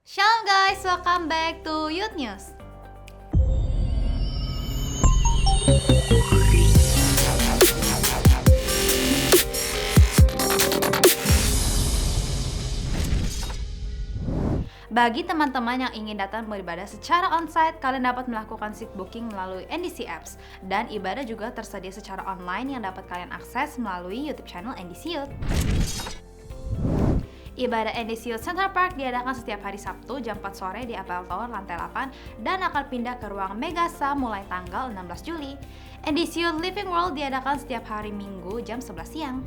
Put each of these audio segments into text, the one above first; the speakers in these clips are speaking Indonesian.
Shalom guys, welcome back to Youth News. Bagi teman-teman yang ingin datang beribadah secara onsite, kalian dapat melakukan seat booking melalui NDC Apps. Dan ibadah juga tersedia secara online yang dapat kalian akses melalui YouTube channel NDC Youth. Ibadah NDC Youth Central Park diadakan setiap hari Sabtu jam 4 sore di Apple Tower lantai 8 dan akan pindah ke ruang Megasa mulai tanggal 16 Juli. NDC Youth Living World diadakan setiap hari Minggu jam 11 siang.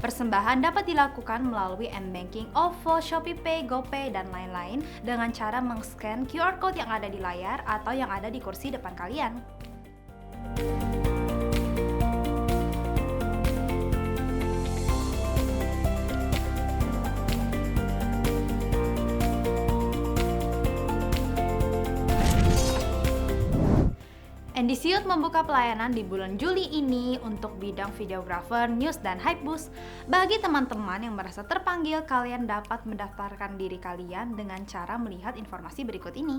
Persembahan dapat dilakukan melalui M-Banking, OVO, ShopeePay, GoPay, dan lain-lain dengan cara meng-scan QR Code yang ada di layar atau yang ada di kursi depan kalian. NDC Youth membuka pelayanan di bulan Juli ini untuk bidang videographer, news, dan hypebeast. Bagi teman-teman yang merasa terpanggil, kalian dapat mendaftarkan diri kalian dengan cara melihat informasi berikut ini.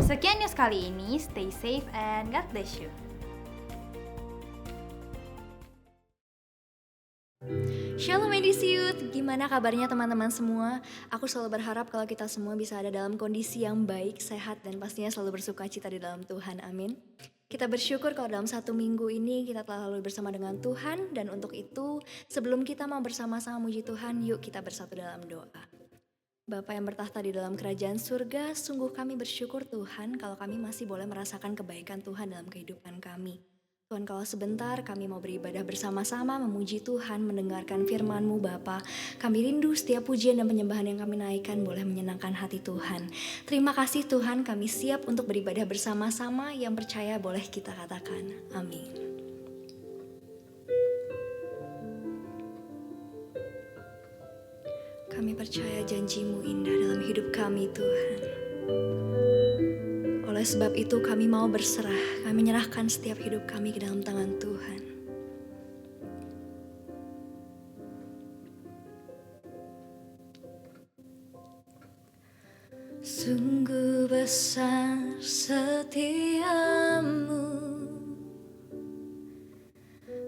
Sekian news kali ini, stay safe and God bless you. Shalom NDC Youth, gimana kabarnya teman-teman semua? Aku selalu berharap kalau kita semua bisa ada dalam kondisi yang baik, sehat, dan pastinya selalu bersuka cita di dalam Tuhan, amin. Kita bersyukur kalau dalam 1 minggu ini kita telah lalu bersama dengan Tuhan. Dan untuk itu, sebelum kita mau bersama-sama muji Tuhan, yuk kita bersatu dalam doa. Bapa yang bertahta di dalam kerajaan surga, sungguh kami bersyukur Tuhan kalau kami masih boleh merasakan kebaikan Tuhan dalam kehidupan kami. Tuhan, kalau sebentar kami mau beribadah bersama-sama memuji Tuhan, mendengarkan firman-Mu Bapa. Kami rindu setiap pujian dan penyembahan yang kami naikkan boleh menyenangkan hati Tuhan. Terima kasih Tuhan, kami siap untuk beribadah bersama-sama, yang percaya boleh kita katakan amin. Kami percaya janji-Mu indah dalam hidup kami Tuhan. Oleh sebab itu kami mau berserah, kami menyerahkan setiap hidup kami ke dalam tangan Tuhan. Sungguh besar setiamu,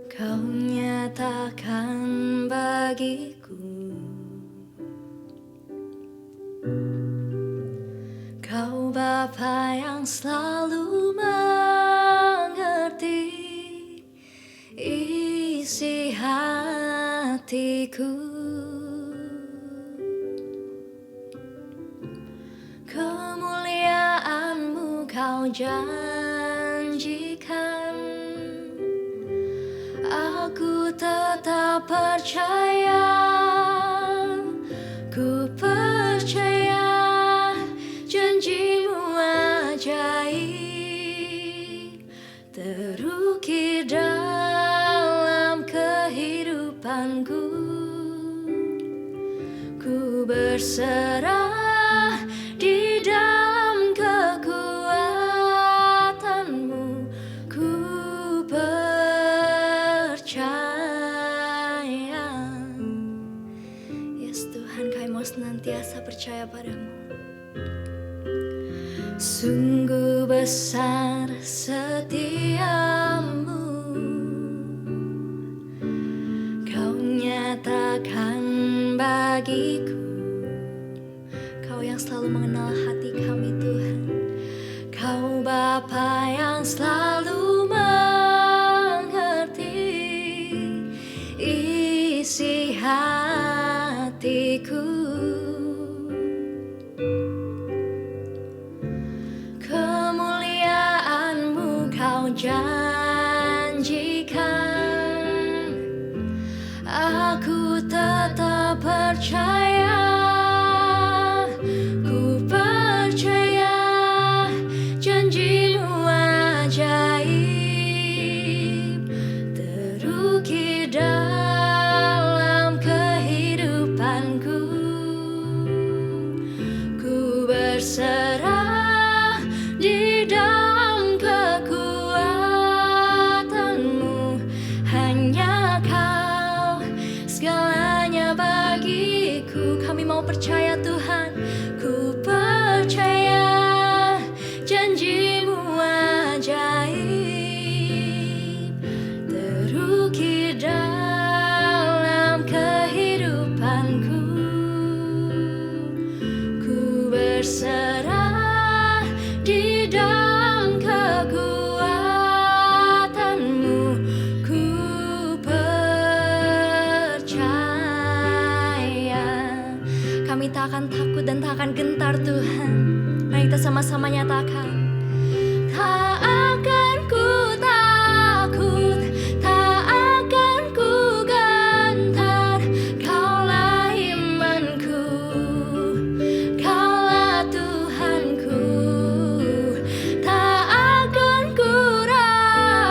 Kau nyatakan bagiku. Kau Bapa yang selalu mengerti isi hatiku. Kemuliaan-Mu Kau janjikan, aku tetap percaya, ku percaya janji-Mu ajaib terukir dalam kehidupanku. Ku berserah di dalam kekuatan-Mu, ku percaya. Yes Tuhan, kami mau senantiasa percaya padamu. Sungguh besar setiamu, Kau nyatakan bagiku. Kau yang selalu mengenal hati kami Tuhan. Bapa yang selalu mengerti isi hatiku. Kemuliaan-Mu Kau janjikan, aku tetap percaya. Ku percaya janji-Mu ajaib terukir dalam kehidupanku. Ku berserah di dalam kekuatan-Mu, hanya Kau segalanya bagiku. Kami mau percaya Tuhan, ku percaya janji-Mu ajaib terukir dalam kehidupanku. Ku berserah di dalam kekuatan-Mu, ku percaya. Kami tak akan takut dan tak akan gentar Tuhan. Mari kita sama-sama nyatakan. Tak akan ku takut, tak akan ku gentar. Kaulah imanku, Kaulah Tuhanku. Tak akan ku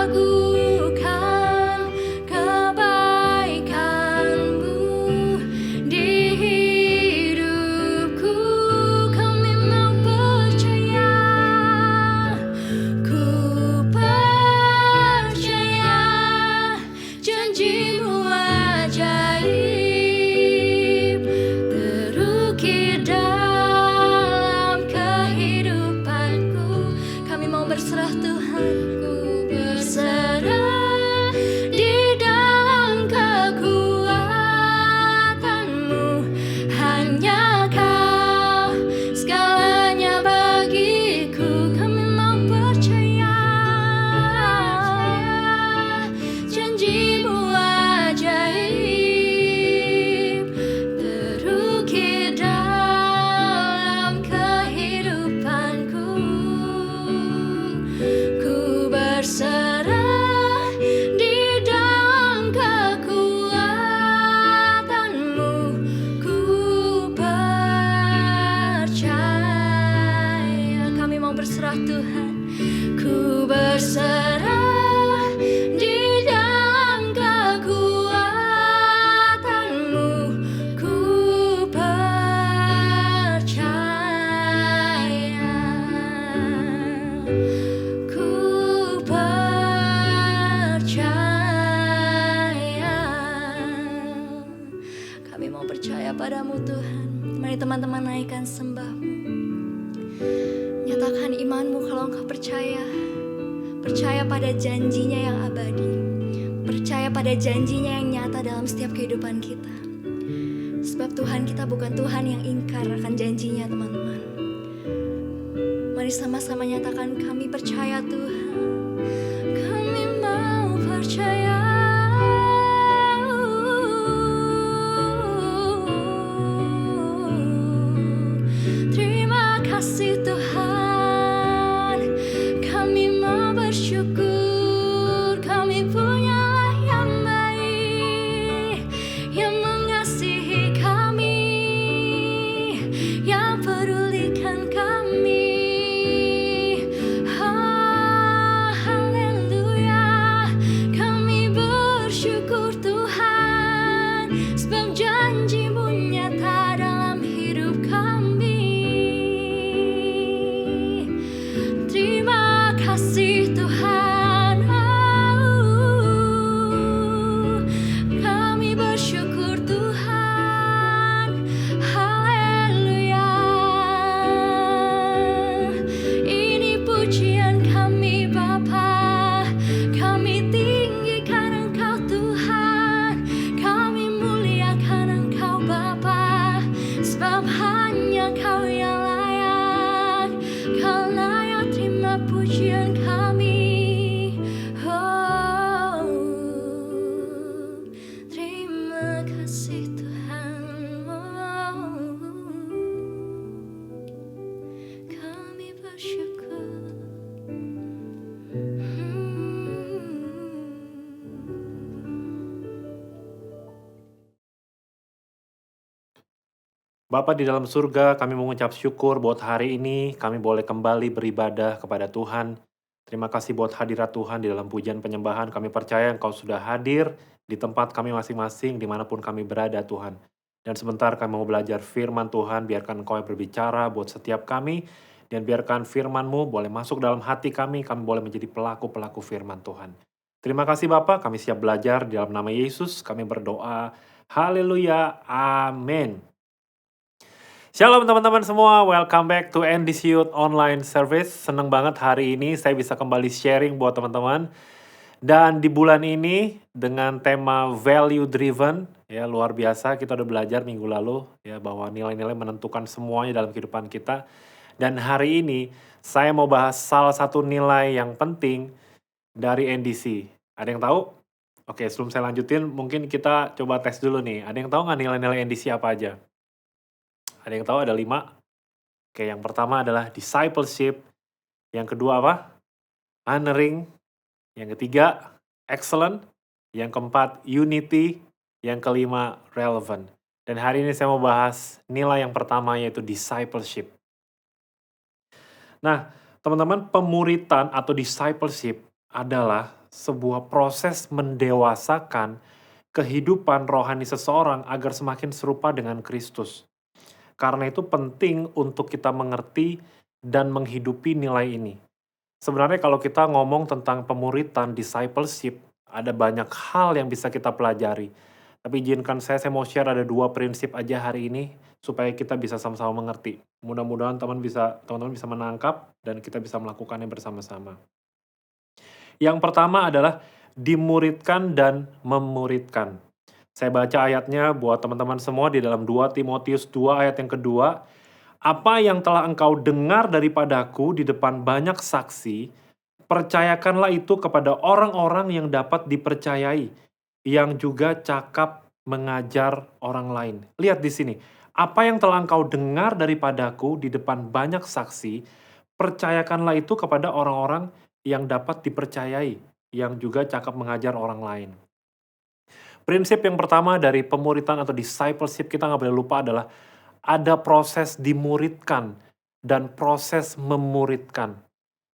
ragukan kebaikan-Mu di hidupku. Kami mau percaya, ku percaya janji-Mu ajaib terukir dalam kehidupanku. Kami mau berserah Tuhan, ku berserah di dalam kekuatan-Mu, hanya Kau segalanya bagiku. Kami mau percaya janji-Mu ajaib terukir dalam kehidupanku. Ku berserah di dalam kekuatan-Mu, ku percaya. Kami mau berserah Tuhan, ku berserah di dalam kekuatan-Mu, ku percaya. Ku percaya. Kami mau percaya padamu Tuhan. Mari teman-teman naikkan sembah-Mu. Nyatakan iman-Mu kalau engkau percaya. Percaya pada janjinya yang abadi. Percaya pada janjinya yang nyata dalam setiap kehidupan kita. Sebab Tuhan kita bukan Tuhan yang ingkar akan janjinya, teman-teman. Mari sama-sama nyatakan, kami percaya Tuhan. Kami mau percaya. Terima kasih Tuhan. Kami mau bersyukur. Kami punya yang baik, yang mengasihi kami, yang pedulikan kami. Haleluya. Kami pujian kami. Oh, terima kasih Tuhan. Oh, kami bersyukur. Bapa di dalam surga, kami mengucap syukur buat hari ini kami boleh kembali beribadah kepada Tuhan. Terima kasih buat hadirat Tuhan di dalam pujian penyembahan. Kami percaya Engkau sudah hadir di tempat kami masing-masing dimanapun kami berada Tuhan. Dan sebentar kami mau belajar firman Tuhan, biarkan Engkau yang berbicara buat setiap kami. Dan biarkan firman-Mu boleh masuk dalam hati kami boleh menjadi pelaku-pelaku firman Tuhan. Terima kasih Bapa, kami siap belajar di dalam nama Yesus. Kami berdoa, haleluya, amin. Shalom teman-teman semua, welcome back to NDC Youth Online Service. Seneng banget hari ini saya bisa kembali sharing buat teman-teman. Dan di bulan ini dengan tema value driven, ya luar biasa kita udah belajar minggu lalu ya bahwa nilai-nilai menentukan semuanya dalam kehidupan kita. Dan hari ini saya mau bahas salah satu nilai yang penting dari NDC. Ada yang tahu? Oke, sebelum saya lanjutin mungkin kita coba tes dulu nih. Ada yang tahu nggak nilai-nilai NDC apa aja? Ada yang tahu ada 5? Oke, yang pertama adalah discipleship. Yang kedua apa? Honoring. Yang ketiga, excellent. Yang keempat, unity. Yang kelima, relevant. Dan hari ini saya mau bahas nilai yang pertama yaitu discipleship. Nah, teman-teman, pemuritan atau discipleship adalah sebuah proses mendewasakan kehidupan rohani seseorang agar semakin serupa dengan Kristus. Karena itu penting untuk kita mengerti dan menghidupi nilai ini. Sebenarnya kalau kita ngomong tentang pemuritan, discipleship, ada banyak hal yang bisa kita pelajari. Tapi izinkan saya mau share ada 2 prinsip aja hari ini, supaya kita bisa sama-sama mengerti. Mudah-mudahan teman-teman bisa menangkap, dan kita bisa melakukannya bersama-sama. Yang pertama adalah dimuridkan dan memuridkan. Saya baca ayatnya buat teman-teman semua di dalam 2 Timotius 2 ayat yang kedua. Apa yang telah engkau dengar daripadaku di depan banyak saksi, percayakanlah itu kepada orang-orang yang dapat dipercayai, yang juga cakap mengajar orang lain. Lihat di sini, apa yang telah engkau dengar daripadaku di depan banyak saksi, percayakanlah itu kepada orang-orang yang dapat dipercayai, yang juga cakap mengajar orang lain. Prinsip yang pertama dari pemuritan atau discipleship kita nggak boleh lupa adalah ada proses dimuridkan dan proses memuridkan.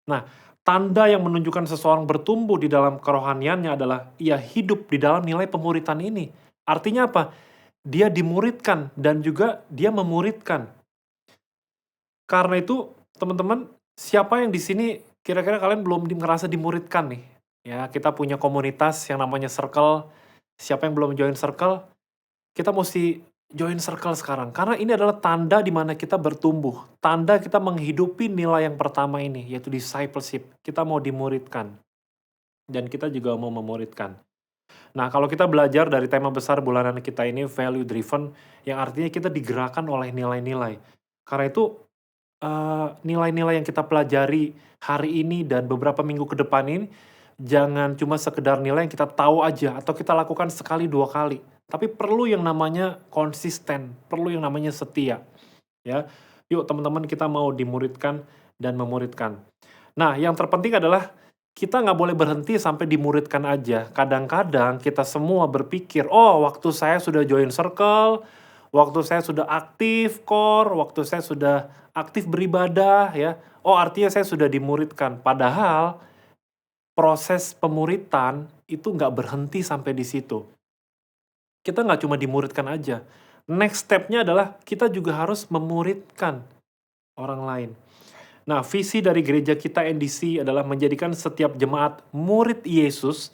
Nah, tanda yang menunjukkan seseorang bertumbuh di dalam kerohaniannya adalah ia hidup di dalam nilai pemuritan ini. Artinya apa? Dia dimuridkan dan juga dia memuridkan. Karena itu, teman-teman, siapa yang di sini kira-kira kalian belum ngerasa dimuridkan nih? Ya, kita punya komunitas yang namanya Circle. Siapa yang belum join Circle? Kita mesti join Circle sekarang. Karena ini adalah tanda di mana kita bertumbuh. Tanda kita menghidupi nilai yang pertama ini, yaitu discipleship. Kita mau dimuridkan. Dan kita juga mau memuridkan. Nah, kalau kita belajar dari tema besar bulanan kita ini, value driven, yang artinya kita digerakkan oleh nilai-nilai. Karena itu, nilai-nilai yang kita pelajari hari ini dan beberapa minggu ke depan ini, jangan cuma sekedar nilai yang kita tahu aja atau kita lakukan sekali 2 kali. Tapi perlu yang namanya konsisten, perlu yang namanya setia. Ya, yuk teman-teman kita mau dimuridkan dan memuridkan. Nah, yang terpenting adalah kita nggak boleh berhenti sampai dimuridkan aja. Kadang-kadang kita semua berpikir, oh waktu saya sudah join Circle, waktu saya sudah aktif core, waktu saya sudah aktif beribadah, ya. Oh artinya saya sudah dimuridkan. Padahal proses pemuritan itu nggak berhenti sampai di situ. Kita nggak cuma dimuridkan aja. Next step-nya adalah kita juga harus memuridkan orang lain. Nah, visi dari gereja kita NDC adalah menjadikan setiap jemaat murid Yesus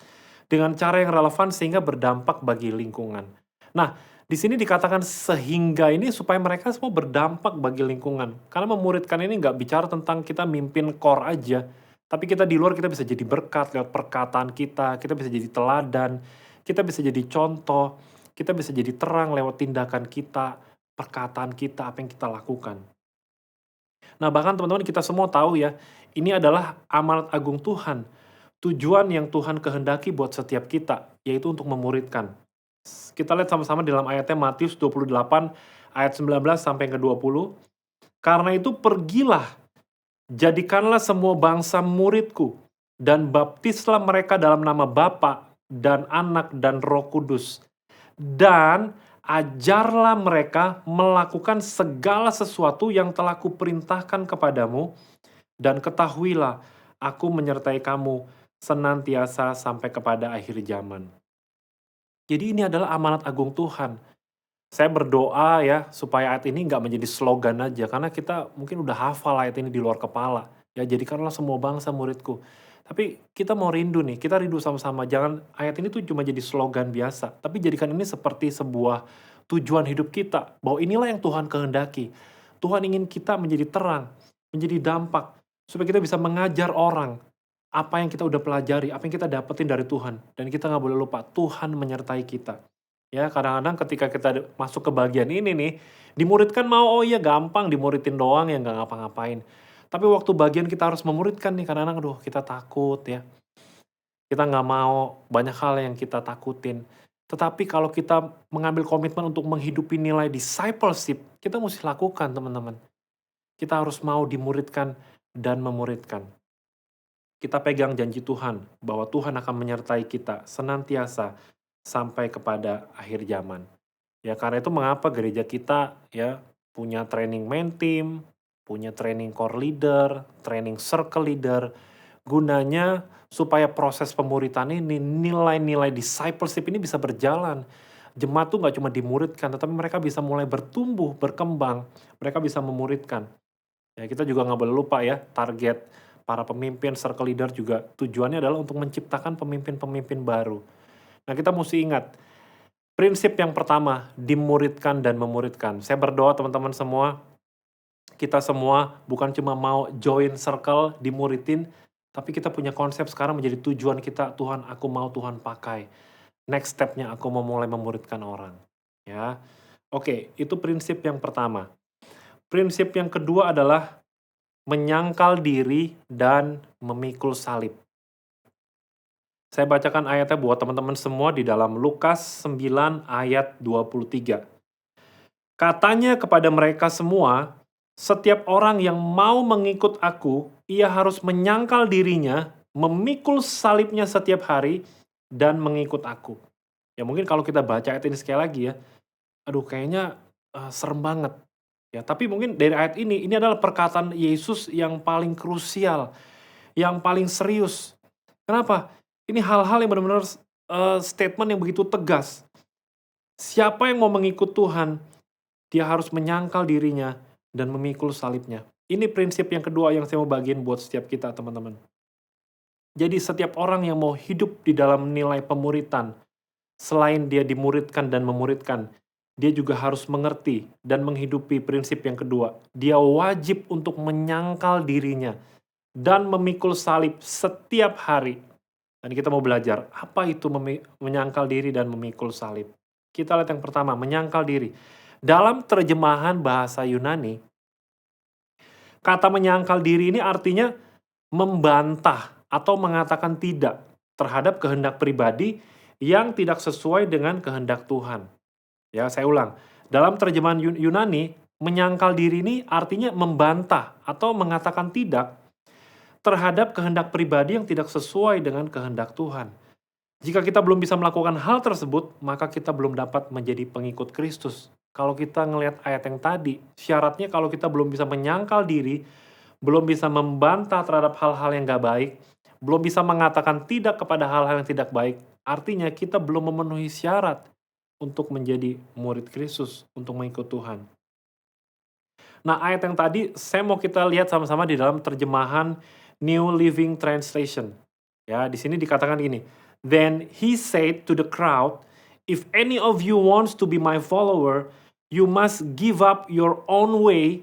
dengan cara yang relevan sehingga berdampak bagi lingkungan. Nah, di sini dikatakan sehingga ini supaya mereka semua berdampak bagi lingkungan. Karena memuridkan ini nggak bicara tentang kita mimpin core aja, tapi kita di luar kita bisa jadi berkat lewat perkataan kita bisa jadi teladan, kita bisa jadi contoh, kita bisa jadi terang lewat tindakan kita, perkataan kita, apa yang kita lakukan. Nah, bahkan teman-teman kita semua tahu ya, Ini adalah amanat agung Tuhan. Tujuan yang Tuhan kehendaki buat setiap kita, yaitu untuk memuridkan. Kita lihat sama-sama dalam ayatnya Matius 28 ayat 19 sampai ke 20. Karena itu pergilah, jadikanlah semua bangsa muridku, dan baptislah mereka dalam nama Bapa dan Anak dan Roh Kudus. Dan ajarlah mereka melakukan segala sesuatu yang telah kuperintahkan kepadamu, dan ketahuilah, aku menyertai kamu senantiasa sampai kepada akhir zaman. Jadi ini adalah amanat agung Tuhan. Saya berdoa ya, supaya ayat ini nggak menjadi slogan aja, karena kita mungkin udah hafal ayat ini di luar kepala. Ya, jadikanlah semua bangsa muridku. Tapi kita mau rindu nih, kita rindu sama-sama. Jangan ayat ini tuh cuma jadi slogan biasa, tapi jadikan ini seperti sebuah tujuan hidup kita, bahwa inilah yang Tuhan kehendaki. Tuhan ingin kita menjadi terang, menjadi dampak, supaya kita bisa mengajar orang apa yang kita udah pelajari, apa yang kita dapetin dari Tuhan. Dan kita nggak boleh lupa, Tuhan menyertai kita. Ya, kadang-kadang ketika kita masuk ke bagian ini nih, dimuridkan mau, oh iya gampang, dimuridin doang ya nggak ngapa-ngapain. Tapi waktu bagian kita harus memuridkan nih, kadang-kadang aduh kita takut ya. Kita nggak mau, banyak hal yang kita takutin. Tetapi kalau kita mengambil komitmen untuk menghidupi nilai discipleship, kita mesti lakukan teman-teman. Kita harus mau dimuridkan dan memuridkan. Kita pegang janji Tuhan, bahwa Tuhan akan menyertai kita senantiasa sampai kepada akhir zaman. Ya, karena itu mengapa gereja kita ya punya training main team, punya training core leader, training circle leader, gunanya supaya proses pemuritan ini, nilai-nilai discipleship ini bisa berjalan. Jemaat tuh nggak cuma dimuridkan, tetapi mereka bisa mulai bertumbuh, berkembang, mereka bisa memuridkan. Ya, kita juga nggak boleh lupa ya, target para pemimpin, circle leader juga tujuannya adalah untuk menciptakan pemimpin-pemimpin baru. Nah, kita mesti ingat, prinsip yang pertama, dimuridkan dan memuridkan. Saya berdoa teman-teman semua, kita semua bukan cuma mau join circle, dimuridin, tapi kita punya konsep sekarang menjadi tujuan kita, Tuhan, aku mau Tuhan pakai. Next step-nya aku mau mulai memuridkan orang. Ya, oke, itu prinsip yang pertama. Prinsip yang kedua adalah menyangkal diri dan memikul salib. Saya bacakan ayatnya buat teman-teman semua di dalam Lukas 9 ayat 23. Katanya kepada mereka semua, setiap orang yang mau mengikut aku, ia harus menyangkal dirinya, memikul salibnya setiap hari, dan mengikut aku. Ya mungkin kalau kita baca ayat ini sekali lagi ya, aduh kayaknya serem banget. Ya, tapi mungkin dari ayat ini adalah perkataan Yesus yang paling krusial, yang paling serius. Kenapa? Ini hal-hal yang benar-benar statement yang begitu tegas. Siapa yang mau mengikut Tuhan, dia harus menyangkal dirinya dan memikul salibnya. Ini prinsip yang kedua yang saya mau bagiin buat setiap kita, teman-teman. Jadi setiap orang yang mau hidup di dalam nilai pemuritan, selain dia dimuridkan dan memuridkan, dia juga harus mengerti dan menghidupi prinsip yang kedua. Dia wajib untuk menyangkal dirinya dan memikul salib setiap hari. Dan kita mau belajar, apa itu menyangkal diri dan memikul salib. Kita lihat yang pertama, menyangkal diri. Dalam terjemahan bahasa Yunani, kata menyangkal diri ini artinya membantah atau mengatakan tidak terhadap kehendak pribadi yang tidak sesuai dengan kehendak Tuhan. Ya, saya ulang. Dalam terjemahan Yunani, menyangkal diri ini artinya membantah atau mengatakan tidak terhadap kehendak pribadi yang tidak sesuai dengan kehendak Tuhan. Jika kita belum bisa melakukan hal tersebut, maka kita belum dapat menjadi pengikut Kristus. Kalau kita ngelihat ayat yang tadi, syaratnya kalau kita belum bisa menyangkal diri, belum bisa membantah terhadap hal-hal yang gak baik, belum bisa mengatakan tidak kepada hal-hal yang tidak baik, artinya kita belum memenuhi syarat untuk menjadi murid Kristus, untuk mengikut Tuhan. Nah, ayat yang tadi saya mau kita lihat sama-sama di dalam terjemahan New Living Translation. Ya, di sini dikatakan gini, "Then he said to the crowd, if any of you wants to be my follower, you must give up your own way,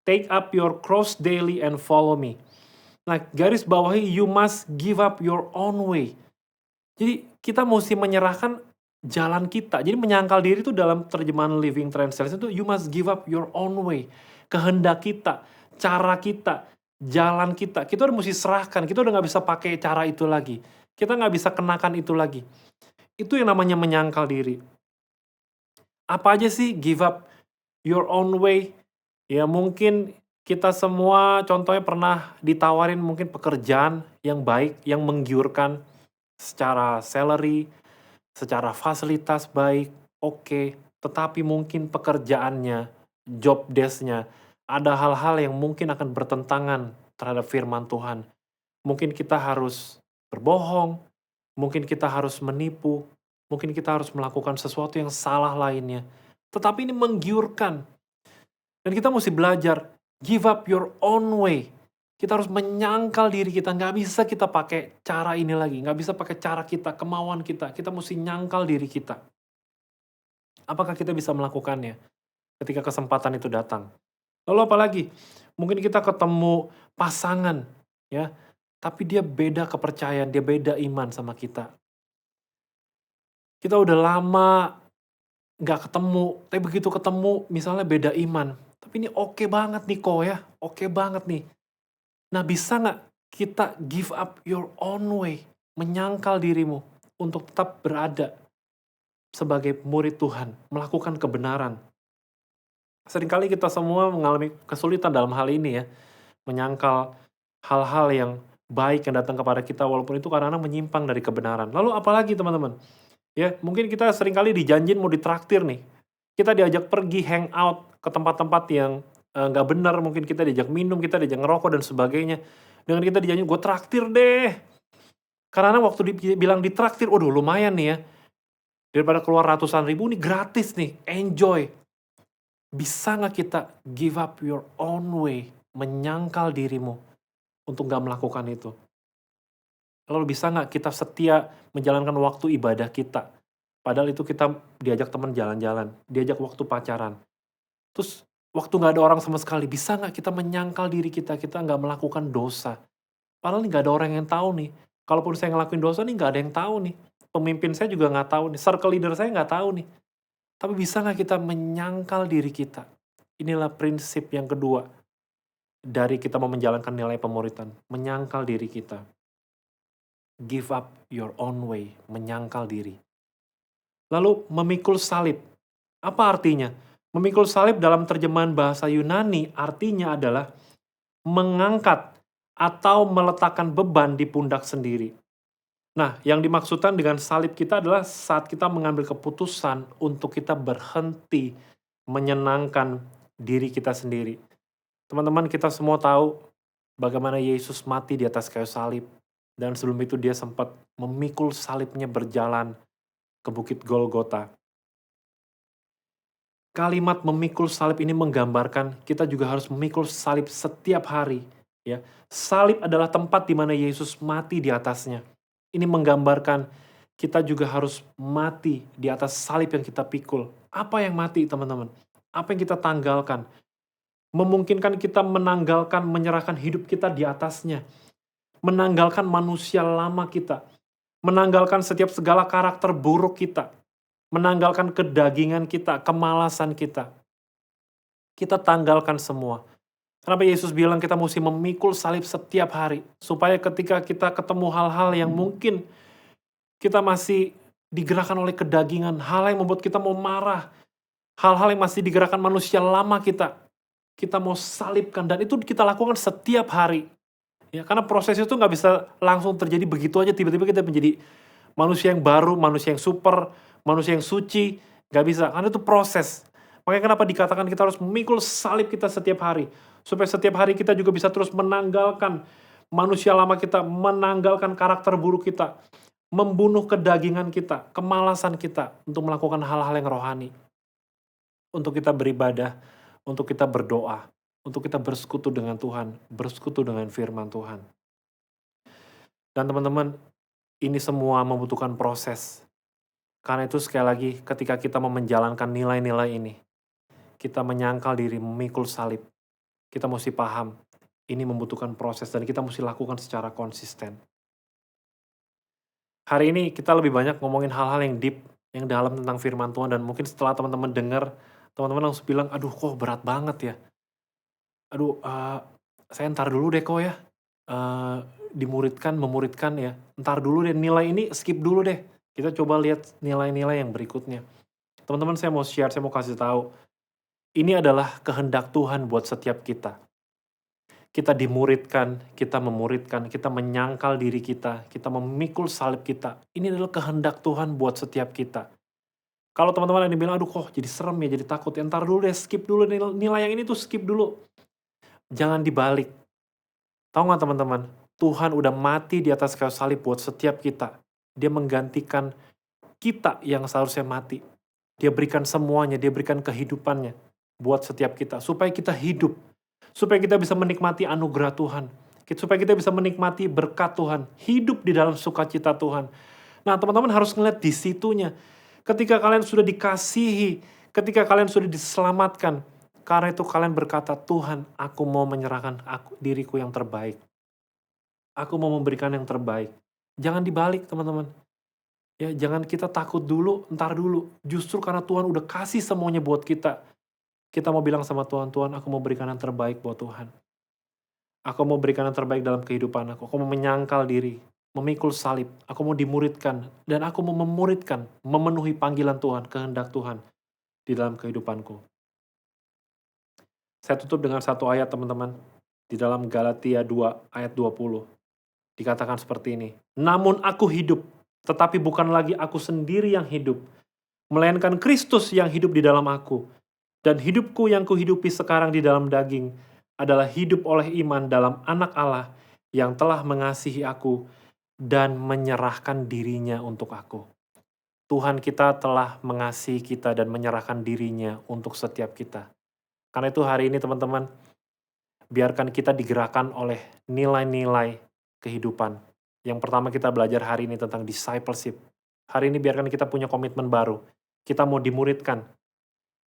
take up your cross daily and follow me." Nah, garis bawahi, you must give up your own way. Jadi kita mesti menyerahkan jalan kita. Jadi menyangkal diri itu dalam terjemahan Living Translation itu you must give up your own way. Kehendak kita, cara kita. jalan kita udah mesti serahkan, kita udah nggak bisa pakai cara itu lagi. Kita nggak bisa kenakan itu lagi. Itu yang namanya menyangkal diri. Apa aja sih give up your own way? Ya mungkin kita semua contohnya pernah ditawarin mungkin pekerjaan yang baik, yang menggiurkan secara salary, secara fasilitas baik, oke. Tetapi mungkin pekerjaannya, job desk-nya, ada hal-hal yang mungkin akan bertentangan terhadap firman Tuhan. Mungkin kita harus berbohong, mungkin kita harus menipu, mungkin kita harus melakukan sesuatu yang salah lainnya. Tetapi ini menggiurkan. Dan kita mesti belajar, give up your own way. Kita harus menyangkal diri kita, nggak bisa kita pakai cara ini lagi, nggak bisa pakai cara kita, kemauan kita mesti nyangkal diri kita. Apakah kita bisa melakukannya ketika kesempatan itu datang? Lalu apalagi? Mungkin kita ketemu pasangan, ya, tapi dia beda kepercayaan, dia beda iman sama kita. Kita udah lama nggak ketemu, tapi begitu ketemu misalnya beda iman. Tapi ini oke banget nih kok ya, oke banget nih. Nah bisa nggak kita give up your own way, menyangkal dirimu untuk tetap berada sebagai murid Tuhan, melakukan kebenaran. Seringkali kita semua mengalami kesulitan dalam hal ini ya, menyangkal hal-hal yang baik yang datang kepada kita walaupun itu kadang-kadang menyimpang dari kebenaran. Lalu apalagi teman-teman? Ya, mungkin kita seringkali dijanjin mau ditraktir nih. Kita diajak pergi hangout ke tempat-tempat yang nggak benar, mungkin kita diajak minum, kita diajak ngerokok dan sebagainya. Dengan kita dijanjin, gue traktir deh. Karena waktu dibilang ditraktir, waduh lumayan nih ya. Daripada keluar ratusan ribu, nih gratis nih, enjoy. Bisa nggak kita give up your own way, menyangkal dirimu untuk nggak melakukan itu? Lalu bisa nggak kita setia menjalankan waktu ibadah kita? Padahal itu kita diajak teman jalan-jalan, diajak waktu pacaran. Terus waktu nggak ada orang sama sekali, bisa nggak kita menyangkal diri kita nggak melakukan dosa? Padahal ini nggak ada orang yang tahu nih. Kalaupun saya ngelakuin dosa nih nggak ada yang tahu nih. Pemimpin saya juga nggak tahu nih, circle leader saya nggak tahu nih. Tapi bisa nggak kita menyangkal diri kita? Inilah prinsip yang kedua dari kita mau menjalankan nilai pemuritan, menyangkal diri kita. Give up your own way, menyangkal diri. Lalu memikul salib. Apa artinya? Memikul salib dalam terjemahan bahasa Yunani artinya adalah mengangkat atau meletakkan beban di pundak sendiri. Nah, yang dimaksudkan dengan salib kita adalah saat kita mengambil keputusan untuk kita berhenti menyenangkan diri kita sendiri. Teman-teman, kita semua tahu bagaimana Yesus mati di atas kayu salib. Dan sebelum itu dia sempat memikul salibnya berjalan ke Bukit Golgota. Kalimat memikul salib ini menggambarkan kita juga harus memikul salib setiap hari. Ya, salib adalah tempat di mana Yesus mati di atasnya. Ini menggambarkan kita juga harus mati di atas salib yang kita pikul. Apa yang mati, teman-teman? Apa yang kita tanggalkan? Memungkinkan kita menanggalkan, menyerahkan hidup kita di atasnya. Menanggalkan manusia lama kita. Menanggalkan setiap segala karakter buruk kita. Menanggalkan kedagingan kita, kemalasan kita. Kita tanggalkan semua. Kenapa Yesus bilang kita mesti memikul salib setiap hari? Supaya ketika kita ketemu hal-hal yang mungkin kita masih digerakkan oleh kedagingan, hal yang membuat kita mau marah, hal-hal yang masih digerakkan manusia lama kita mau salibkan. Dan itu kita lakukan setiap hari. Ya, karena proses itu nggak bisa langsung terjadi begitu aja, tiba-tiba kita menjadi manusia yang baru, manusia yang super, manusia yang suci, nggak bisa. Karena itu proses. Makanya kenapa dikatakan kita harus memikul salib kita setiap hari. Supaya setiap hari kita juga bisa terus menanggalkan manusia lama kita, menanggalkan karakter buruk kita, membunuh kedagingan kita, kemalasan kita untuk melakukan hal-hal yang rohani. Untuk kita beribadah, untuk kita berdoa, untuk kita bersekutu dengan Tuhan, bersekutu dengan firman Tuhan. Dan teman-teman, ini semua membutuhkan proses. Karena itu sekali lagi, ketika kita mau menjalankan nilai-nilai ini, kita menyangkal diri, memikul salib, kita mesti paham, ini membutuhkan proses dan kita mesti lakukan secara konsisten. Hari ini kita lebih banyak ngomongin hal-hal yang deep, yang dalam tentang firman Tuhan, dan mungkin setelah teman-teman dengar, teman-teman langsung bilang, aduh kok berat banget ya. Aduh, saya entar dulu deh kok ya, memuridkan ya, entar dulu deh, nilai ini skip dulu deh. Kita coba lihat nilai-nilai yang berikutnya. Teman-teman, saya mau share, saya mau kasih tahu, ini adalah kehendak Tuhan buat setiap kita. Kita dimuridkan, kita memuridkan, kita menyangkal diri kita memikul salib kita. Ini adalah kehendak Tuhan buat setiap kita. Kalau teman-teman yang bilang, aduh kok jadi serem ya, jadi takut ya, entar dulu deh, skip dulu nilai yang ini tuh, skip dulu. Jangan dibalik. Tahu nggak teman-teman, Tuhan udah mati di atas kayu salib buat setiap kita. Dia menggantikan kita yang seharusnya mati. Dia berikan semuanya, dia berikan kehidupannya buat setiap kita. Supaya kita hidup, supaya kita bisa menikmati anugerah Tuhan. Supaya kita bisa menikmati berkat Tuhan. Hidup di dalam sukacita Tuhan. Nah teman-teman harus ngeliat di situnya. Ketika kalian sudah dikasihi, ketika kalian sudah diselamatkan, karena itu kalian berkata, Tuhan, aku mau menyerahkan diriku yang terbaik. Aku mau memberikan yang terbaik. Jangan dibalik teman-teman. Ya, jangan kita takut dulu, entar dulu. Justru karena Tuhan udah kasih semuanya buat kita. Kita mau bilang sama Tuhan, Tuhan, aku mau berikan yang terbaik buat Tuhan. Aku mau berikan yang terbaik dalam kehidupan aku. Aku mau menyangkal diri, memikul salib. Aku mau dimuridkan, dan aku mau memuridkan, memenuhi panggilan Tuhan, kehendak Tuhan di dalam kehidupanku. Saya tutup dengan satu ayat teman-teman. Di dalam Galatia 2 ayat 20. Dikatakan seperti ini. Namun aku hidup, tetapi bukan lagi aku sendiri yang hidup, melainkan Kristus yang hidup di dalam aku. Dan hidupku yang kuhidupi sekarang di dalam daging adalah hidup oleh iman dalam Anak Allah yang telah mengasihi aku dan menyerahkan dirinya untuk aku. Tuhan kita telah mengasihi kita dan menyerahkan dirinya untuk setiap kita. Karena itu hari ini teman-teman, biarkan kita digerakkan oleh nilai-nilai kehidupan. Yang pertama kita belajar hari ini tentang discipleship. Hari ini biarkan kita punya komitmen baru. Kita mau dimuridkan.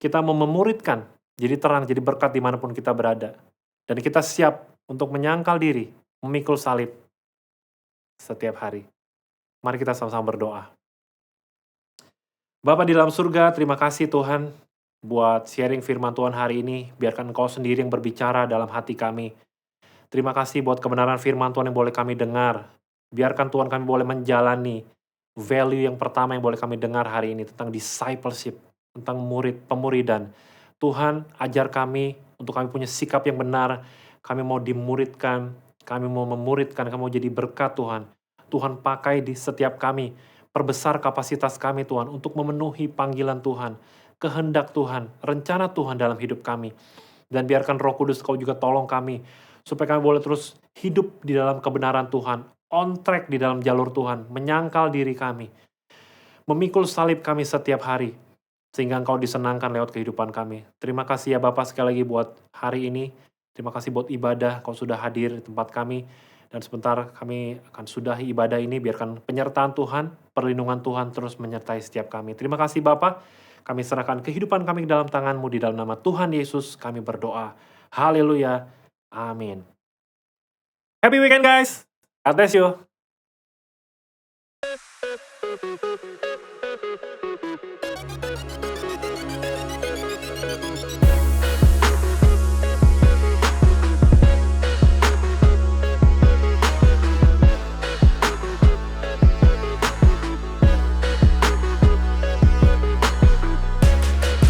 Kita mau memuridkan. Jadi terang, jadi berkat dimanapun kita berada. Dan kita siap untuk menyangkal diri, memikul salib setiap hari. Mari kita sama-sama berdoa. Bapa di dalam surga, terima kasih Tuhan buat sharing firman Tuhan hari ini. Biarkan Engkau sendiri yang berbicara dalam hati kami. Terima kasih buat kebenaran firman Tuhan yang boleh kami dengar. Biarkan Tuhan kami boleh menjalani value yang pertama yang boleh kami dengar hari ini tentang discipleship, tentang pemuridan. Tuhan, ajar kami untuk kami punya sikap yang benar. Kami mau dimuridkan, kami mau memuridkan, kami mau jadi berkat Tuhan. Tuhan pakai di setiap kami. Perbesar kapasitas kami Tuhan untuk memenuhi panggilan Tuhan, kehendak Tuhan, rencana Tuhan dalam hidup kami. Dan biarkan Roh Kudus Kau juga tolong kami, supaya kami boleh terus hidup di dalam kebenaran Tuhan, on track di dalam jalur Tuhan, menyangkal diri kami, memikul salib kami setiap hari, sehingga Engkau disenangkan lewat kehidupan kami. Terima kasih ya Bapak sekali lagi buat hari ini. Terima kasih buat ibadah, Kau sudah hadir di tempat kami. Dan sebentar kami akan sudahi ibadah ini, biarkan penyertaan Tuhan, perlindungan Tuhan terus menyertai setiap kami. Terima kasih Bapak, kami serahkan kehidupan kami dalam tangan-Mu, di dalam nama Tuhan Yesus kami berdoa. Haleluya, amin. Happy weekend guys, God bless you.